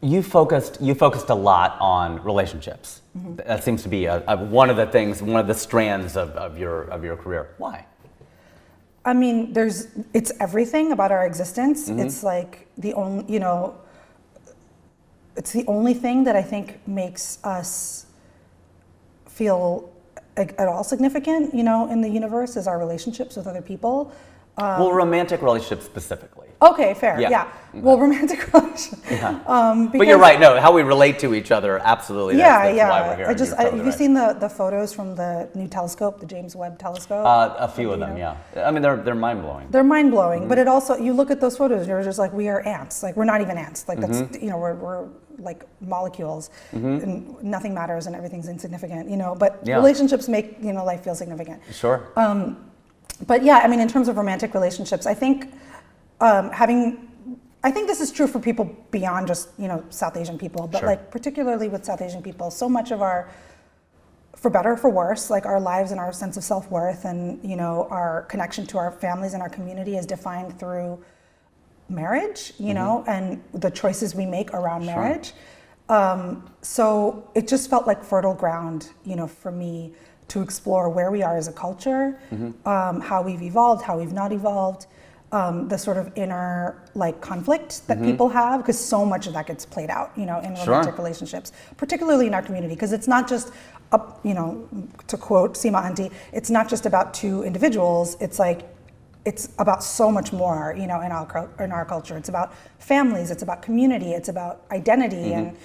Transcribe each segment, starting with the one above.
You focused a lot on relationships. That seems to be one of the things, one of the strands of your career. Why? I mean, it's everything about our existence. It's like the only, it's the only thing that I think makes us feel at all significant, in the universe, is our relationships with other people. Well, romantic relationships specifically. Okay, fair. Yeah. Well, romantic relationships. Yeah. But you're right. No, how we relate to each other, absolutely. That's why we're here. Have you seen the photos from the new telescope, the James Webb telescope? A few of them, yeah. I mean, they're mind blowing. They're mind blowing, but it also, you look at those photos and you're just like, we are ants. Like, we're not even ants. Like, that's we're like molecules, and nothing matters and everything's insignificant. But relationships make life feel significant. Sure. But yeah, I mean, in terms of romantic relationships, I think I think this is true for people beyond just, South Asian people, but like particularly with South Asian people, so much of our, for better or for worse, like our lives and our sense of self-worth and, our connection to our families and our community is defined through marriage, and the choices we make around marriage. So it just felt like fertile ground, for me to explore where we are as a culture, how we've evolved, how we've not evolved, the sort of inner conflict that people have, because so much of that gets played out, in romantic relationships, particularly in our community, because it's not just, to quote Sima Aunty, it's not just about two individuals. It's it's about so much more, in our culture. It's about families. It's about community. It's about identity, and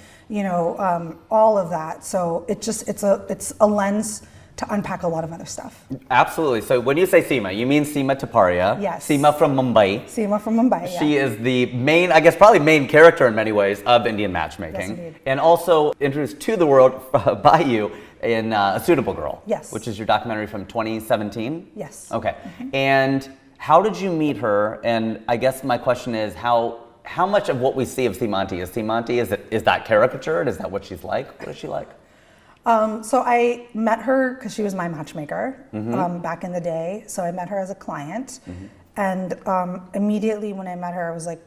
all of that. So it's a lens to unpack a lot of other stuff. Absolutely. So when you say Sima, you mean Sima Taparia. Yes. Sima from Mumbai. Sima from Mumbai, yeah. She is the main, I guess probably main character in many ways of Indian Matchmaking. Yes, indeed. And also introduced to the world by you in A Suitable Girl. Yes. Which is your documentary from 2017? Yes. Okay. And how did you meet her? And I guess my question is how much of what we see of Sima Aunty is Sima Aunty? Is that caricatured? Is that what she's like? What is she like? So I met her because she was my matchmaker back in the day. So I met her as a client, and immediately when I met her, I was like,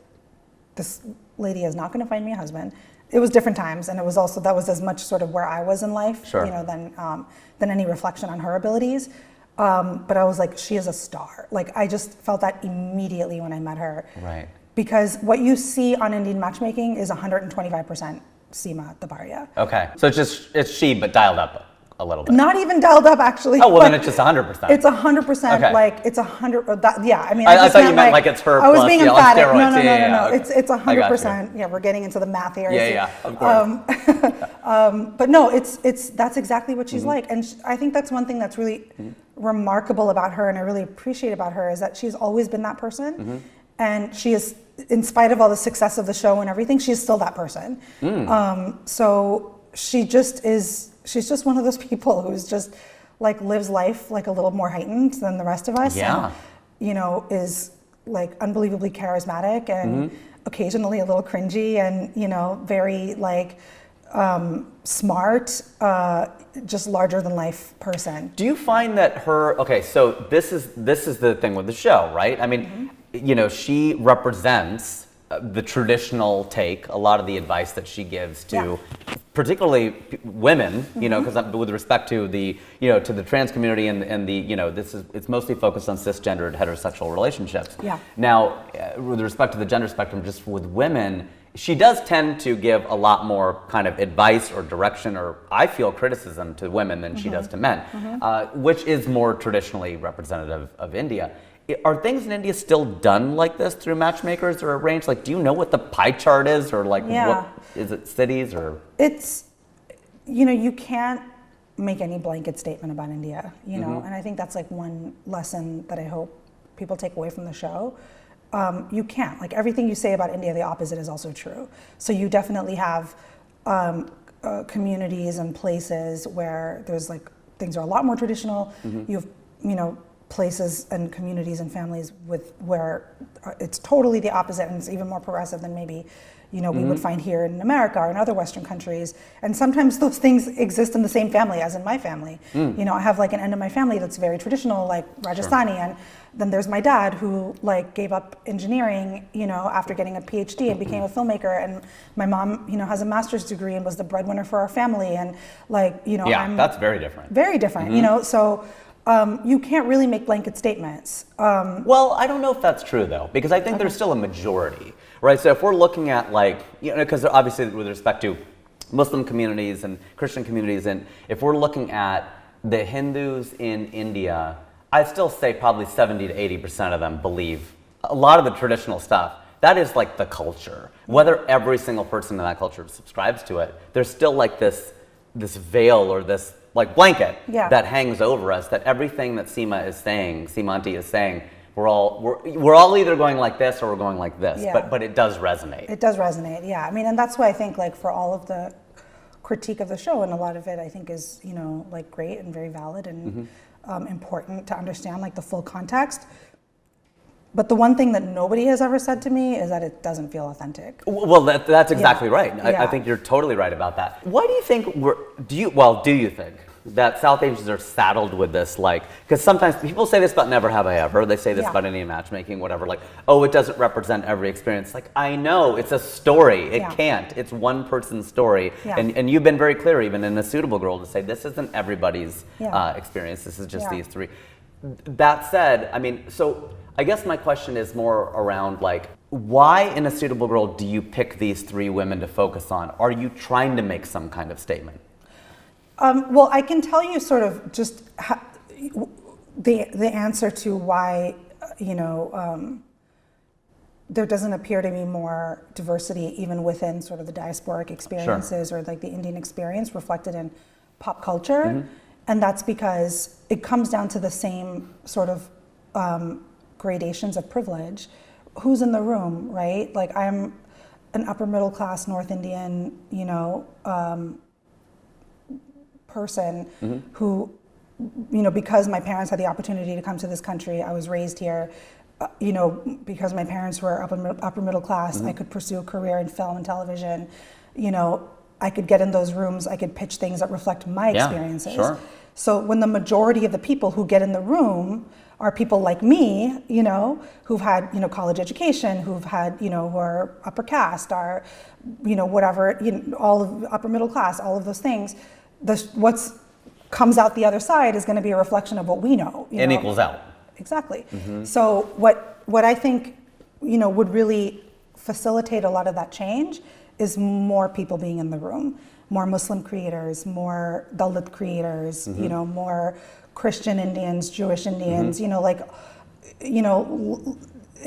"This lady is not going to find me a husband." It was different times, and it was also that was as much sort of where I was in life, than any reflection on her abilities. But I was like, she is a star. Like, I just felt that immediately when I met her. Right. Because what you see on Indian Matchmaking is 125%. Sima Taparia. Okay, so it's she, but dialed up a little bit. Not even dialed up, actually. Oh, well, then it's just 100%. It's 100%. Okay. Like it's 100. Yeah, I mean, I thought you meant like it's her. I was plus, being on emphatic. steroids. No. Okay. It's 100%. Yeah, we're getting into the math here. Yeah, of course. But no, that's exactly what she's like, and I think that's one thing that's really remarkable about her, and I really appreciate about her, is that she's always been that person, and she is. In spite of all the success of the show and everything, she's still that person. So she's just one of those people who's just like lives life like a little more heightened than the rest of us. Yeah. And, is like unbelievably charismatic and occasionally a little cringy and, very like smart, just larger than life person. Do you find that so this is the thing with the show, right? I mean, she represents the traditional take, a lot of the advice that she gives to particularly women, because with respect to the, to the trans community and the, it's mostly focused on cisgendered heterosexual relationships. Yeah. Now, with respect to the gender spectrum, just with women, she does tend to give a lot more kind of advice or direction, or I feel criticism to women than she does to men, which is more traditionally representative of India. Are things in India still done like this through matchmakers or arranged? Like, do you know what the pie chart is, or like, what is it, cities or? It's, you can't make any blanket statement about India, and I think that's like one lesson that I hope people take away from the show. You can't, like everything you say about India, the opposite is also true. So you definitely have communities and places where there's like, things are a lot more traditional. You have, places and communities and families where it's totally the opposite, and it's even more progressive than maybe we would find here in America or in other Western countries. And sometimes those things exist in the same family, as in my family. I have like an end of my family that's very traditional, like Rajasthani, and then there's my dad who like gave up engineering, after getting a PhD and became a filmmaker. And my mom, has a master's degree and was the breadwinner for our family. And like, that's very different. Very different, so you can't really make blanket statements. Well, I don't know if that's true though, because I think there's still a majority, right? So if we're looking at like, because obviously with respect to Muslim communities and Christian communities, and if we're looking at the Hindus in India, I'd still say probably 70 to 80% of them believe a lot of the traditional stuff. That is like the culture. Whether every single person in that culture subscribes to it, there's still like this veil or this like blanket that hangs over us, that everything that Sima Aunty is saying, we're all either going like this or we're going like this, but it does resonate. It does resonate, yeah. I mean, and that's why I think like for all of the critique of the show, and a lot of it I think is, like great and very valid and important to understand like the full context. But the one thing that nobody has ever said to me is that it doesn't feel authentic. Well, that's exactly right. I think you're totally right about that. Why do you think do you think that South Asians are saddled with this, like, because sometimes people say this about Never Have I Ever, they say this about Indian matchmaking, whatever, like, oh, it doesn't represent every experience. Like, I know, it's a story, it can't, it's one person's story, and you've been very clear, even in A Suitable Girl, to say this isn't everybody's experience, this is just these three. That said, I mean, so I guess my question is more around, like, why in A Suitable Girl do you pick these three women to focus on? Are you trying to make some kind of statement? Well, I can tell you sort of just the answer to why, there doesn't appear to be more diversity even within sort of the diasporic experiences or like the Indian experience reflected in pop culture. And that's because it comes down to the same sort of gradations of privilege. Who's in the room, right? Like, I'm an upper middle class North Indian, person who, because my parents had the opportunity to come to this country, I was raised here, because my parents were upper middle class, I could pursue a career in film and television, I could get in those rooms, I could pitch things that reflect my experiences. Sure. So when the majority of the people who get in the room are people like me, who've had, college education, who've had, who are upper caste, are, whatever, all of upper middle class, all of those things, what's comes out the other side is going to be a reflection of what we know. It equals out. Exactly. So what I think, would really facilitate a lot of that change is more people being in the room, more Muslim creators, more Dalit creators, more Christian Indians, Jewish Indians,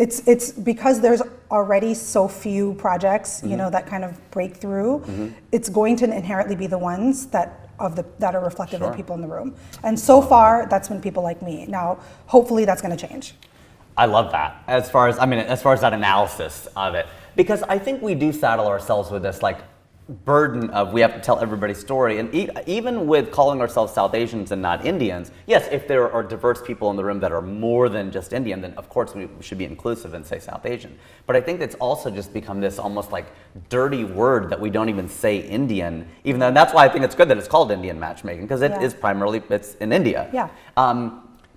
it's because there's already so few projects, that kind of break through. It's going to inherently be the ones that are reflective of the people in the room. And so far, that's been people like me. Now, hopefully that's going to change. I love that. As far as that analysis of it, because I think we do saddle ourselves with this like burden of we have to tell everybody's story, and even with calling ourselves South Asians and not Indians, yes, if there are diverse people in the room that are more than just Indian, then of course we should be inclusive and say South Asian. But I think it's also just become this almost like dirty word that we don't even say Indian, even though that's why I think it's good that it's called Indian matchmaking, because it is primarily, it's in India. Yeah.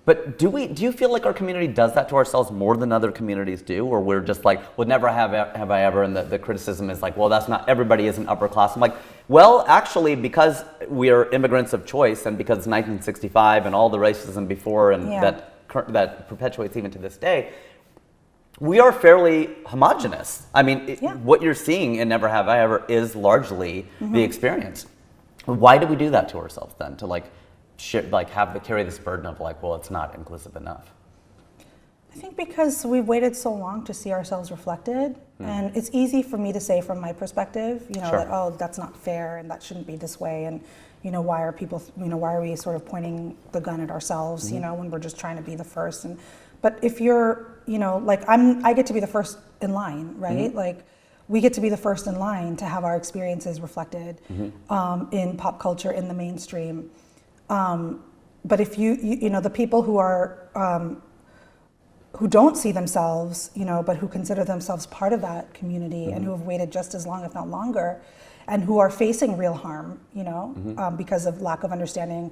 But do you feel like our community does that to ourselves more than other communities do? Or we're just like, well, never have I ever, and the criticism is like, well, that's not, everybody isn't upper class. I'm like, well, actually, because we are immigrants of choice, and because it's 1965 and all the racism before, and that perpetuates even to this day, we are fairly homogenous. I mean, what you're seeing in Never Have I Ever is largely the experience. Why do we do that to ourselves then? To carry this burden of like, well, it's not inclusive enough. I think because we've waited so long to see ourselves reflected, and it's easy for me to say from my perspective, that, oh, that's not fair and that shouldn't be this way, and why are people, why are we sort of pointing the gun at ourselves, when we're just trying to be the first. But if you're, I get to be the first in line, right? Like, we get to be the first in line to have our experiences reflected in pop culture, in the mainstream. but if you know, the people who are, who don't see themselves, you know, but who consider themselves part of that community and who have waited just as long, if not longer, and who are facing real harm, you know, because of lack of understanding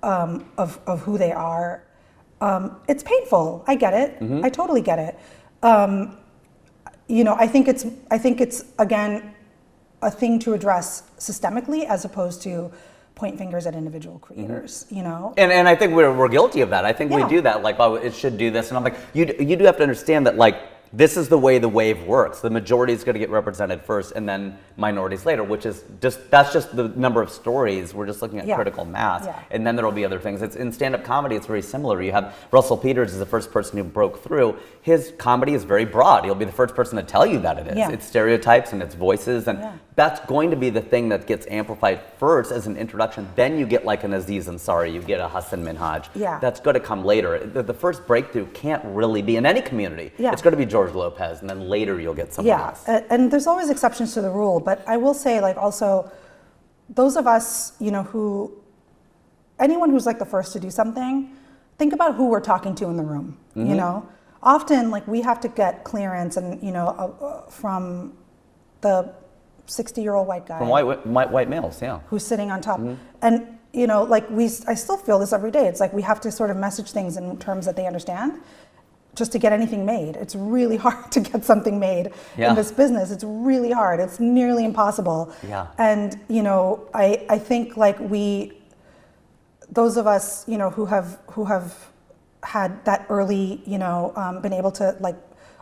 of who they are. It's painful. I get it. I totally get it. You know, I think it's again a thing to address systemically as opposed to point fingers at individual creators. You know, and I think we're guilty of that. I think we Yeah. do that. Like, oh, it should do this, and I'm like, you do have to understand that, like, this is the way the wave works. The majority is going to get represented first, and then minorities later, which is that's just the number of stories. We're just looking at Yeah. critical mass, Yeah. and then there will be other things. It's in stand-up comedy. It's very similar. You have Russell Peters is the first person who broke through. His comedy is very broad. He'll be the first person to tell you that it is. Yeah. It's stereotypes and it's voices, and Yeah. that's going to be the thing that gets amplified first as an introduction. Then you get like an Aziz Ansari, you get a Hassan Minhaj. Yeah. That's going to come later. The first breakthrough can't really be in any community. Yeah. It's going to be George Lopez, and then later you'll get someone Yeah, else. and there's always exceptions to the rule, but I will say, like, also, those of us, you know, anyone who's like the first to do something, think about who we're talking to in the room, you know? Often, like, we have to get clearance and, you know, from the 60-year-old white guy From white males, yeah. who's sitting on top. And, you know, like, I still feel this every day. It's like we have to sort of message things in terms that they understand just to get anything made. It's really hard to get something made in this business. It's really hard. It's nearly impossible. Yeah. And, you know, I think, like, those of us, you know, who have had that early, you know, been able to, like,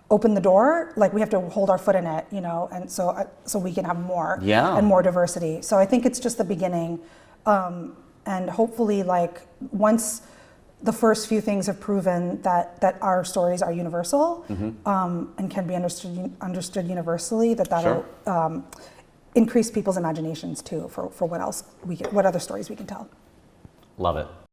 open the door, like, we have to hold our foot in it, you know, and so we can have more and more diversity. So I think it's just the beginning. And hopefully, like, once the first few things have proven that our stories are universal and can be understood universally, that'll increase people's imaginations too for what other stories we can tell. Love it.